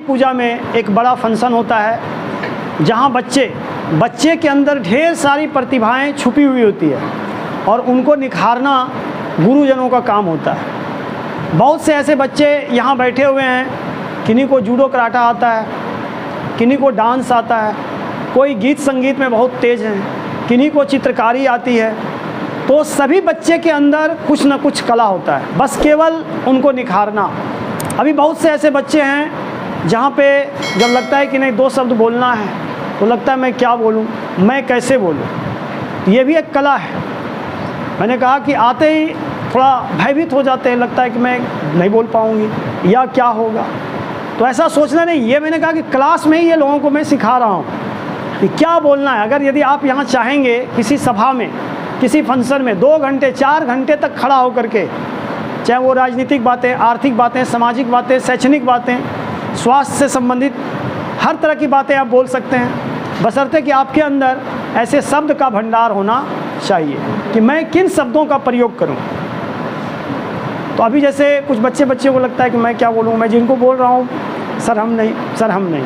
पूजा में एक बड़ा फंक्शन होता है जहाँ बच्चे के अंदर ढेर सारी प्रतिभाएं छुपी हुई होती है और उनको निखारना गुरुजनों का काम होता है। बहुत से ऐसे बच्चे यहाँ बैठे हुए हैं, किन्हीं को जूडो कराटा आता है, किन्हीं को डांस आता है, कोई गीत संगीत में बहुत तेज़ हैं, किन्हीं को चित्रकारी आती है। तो सभी बच्चे के अंदर कुछ न कुछ कला होता है, बस केवल उनको निखारना। अभी बहुत से ऐसे बच्चे हैं जहाँ पे जब लगता है कि नहीं 2 शब्द बोलना है तो लगता है मैं क्या बोलूँ, मैं कैसे बोलूँ। ये भी एक कला है। मैंने कहा कि आते ही थोड़ा भयभीत हो जाते हैं, लगता है कि मैं नहीं बोल पाऊँगी या क्या होगा। तो ऐसा सोचना नहीं, ये मैंने कहा कि क्लास में ही ये लोगों को मैं सिखा रहा हूँ कि क्या बोलना है। अगर यदि आप यहाँ चाहेंगे किसी सभा में, किसी फंक्शन में 2 घंटे 4 घंटे तक खड़ा होकर के, चाहे वो राजनीतिक बातें, आर्थिक बातें, सामाजिक बातें, शैक्षणिक बातें, स्वास्थ्य से संबंधित हर तरह की बातें आप बोल सकते हैं, बशर्ते कि आपके अंदर ऐसे शब्द का भंडार होना चाहिए कि मैं किन शब्दों का प्रयोग करूं। तो अभी जैसे कुछ बच्चों को लगता है कि मैं क्या बोलूं, मैं जिनको बोल रहा हूं सर हम नहीं,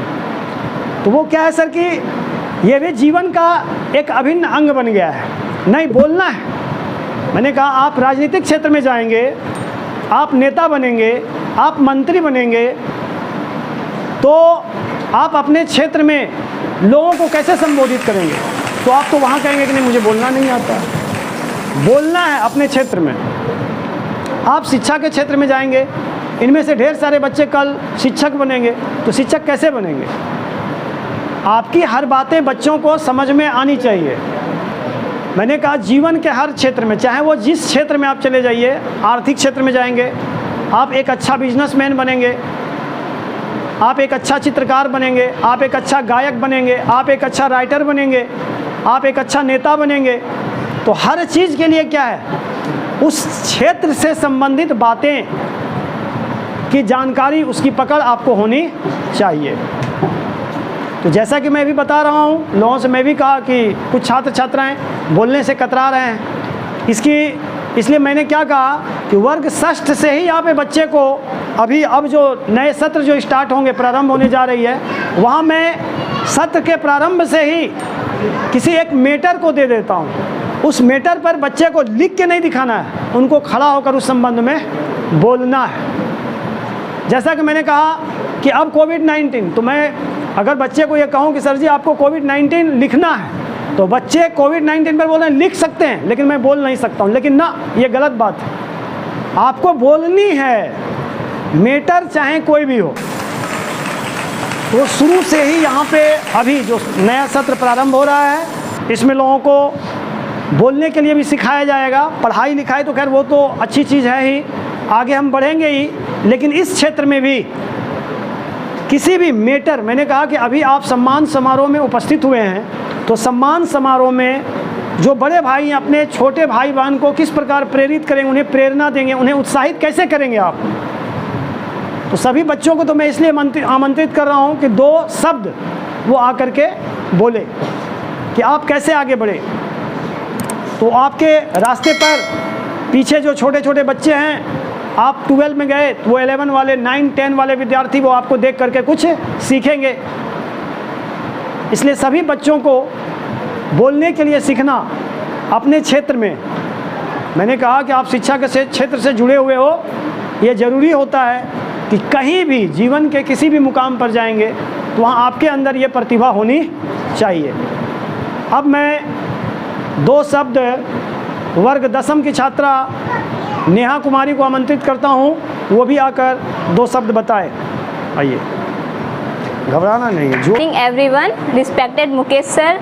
तो वो क्या है सर कि ये भी जीवन का एक अभिन्न अंग बन गया है, नहीं बोलना है। मैंने कहा आप राजनीतिक क्षेत्र में जाएंगे, आप नेता बनेंगे, आप मंत्री बनेंगे, तो आप अपने क्षेत्र में लोगों को कैसे संबोधित करेंगे? तो आप तो वहाँ कहेंगे कि नहीं मुझे बोलना नहीं आता। बोलना है अपने क्षेत्र में। आप शिक्षा के क्षेत्र में जाएंगे, इनमें से ढेर सारे बच्चे कल शिक्षक बनेंगे, तो शिक्षक कैसे बनेंगे? आपकी हर बातें बच्चों को समझ में आनी चाहिए। मैंने कहा जीवन के हर क्षेत्र में, चाहे वो जिस क्षेत्र में आप चले जाइए, आर्थिक क्षेत्र में जाएंगे, आप एक अच्छा बिजनेसमैन बनेंगे, आप एक अच्छा चित्रकार बनेंगे, आप एक अच्छा गायक बनेंगे, आप एक अच्छा राइटर बनेंगे, आप एक अच्छा नेता बनेंगे। तो हर चीज़ के लिए क्या है, उस क्षेत्र से संबंधित बातें की जानकारी, उसकी पकड़ आपको होनी चाहिए। तो जैसा कि मैं भी बता रहा हूँ, लोगों से मैं भी कहा कि कुछ छात्र छात्राएं बोलने से कतरा रहे हैं, इसलिए मैंने क्या कहा कि वर्ग षष्ठ से ही यहाँ पे बच्चे को अब जो नए सत्र जो स्टार्ट होंगे, प्रारंभ होने जा रही है, वहाँ मैं सत्र के प्रारंभ से ही किसी एक मेटर को दे देता हूँ। उस मेटर पर बच्चे को लिख के नहीं दिखाना है, उनको खड़ा होकर उस संबंध में बोलना है। जैसा कि मैंने कहा कि अब कोविड-19, तो मैं अगर बच्चे को ये कहूँ कि सर जी आपको कोविड-19 लिखना है, तो बच्चे कोविड-19 पर बोल रहे हैं, लिख सकते हैं, लेकिन मैं बोल नहीं सकता हूँ। लेकिन ना, ये गलत बात है, आपको बोलनी है, मेटर चाहे कोई भी हो। तो शुरू से ही यहाँ पे अभी जो नया सत्र प्रारंभ हो रहा है, इसमें लोगों को बोलने के लिए भी सिखाया जाएगा। पढ़ाई लिखाई तो खैर वो तो अच्छी चीज़ है ही, आगे हम बढ़ेंगे ही, लेकिन इस क्षेत्र में भी किसी भी मेटर, मैंने कहा कि अभी आप सम्मान समारोह में उपस्थित हुए हैं, तो सम्मान समारोह में जो बड़े भाई अपने छोटे भाई बहन को किस प्रकार प्रेरित करेंगे, उन्हें प्रेरणा देंगे, उन्हें उत्साहित कैसे करेंगे आप? तो सभी बच्चों को तो मैं इसलिए आमंत्रित कर रहा हूँ कि 2 शब्द वो आकर के बोले कि आप कैसे आगे बढ़े। तो आपके रास्ते पर पीछे जो छोटे छोटे बच्चे हैं, आप 12 में गए तो वो 11 वाले, 9, 10 वाले विद्यार्थी वो आपको देख करके कुछ सीखेंगे। इसलिए सभी बच्चों को बोलने के लिए सीखना अपने क्षेत्र में, मैंने कहा कि आप शिक्षा के क्षेत्र से जुड़े हुए हो, ये ज़रूरी होता है कि कहीं भी जीवन के किसी भी मुकाम पर जाएंगे तो वहाँ आपके अंदर ये प्रतिभा होनी चाहिए। अब मैं 2 शब्द वर्ग 10वीं की छात्रा नेहा कुमारी को आमंत्रित करता हूँ, वो भी आकर 2 शब्द बताए। आइए, घबराना नहीं है। Everyone, respected Mukesh sir,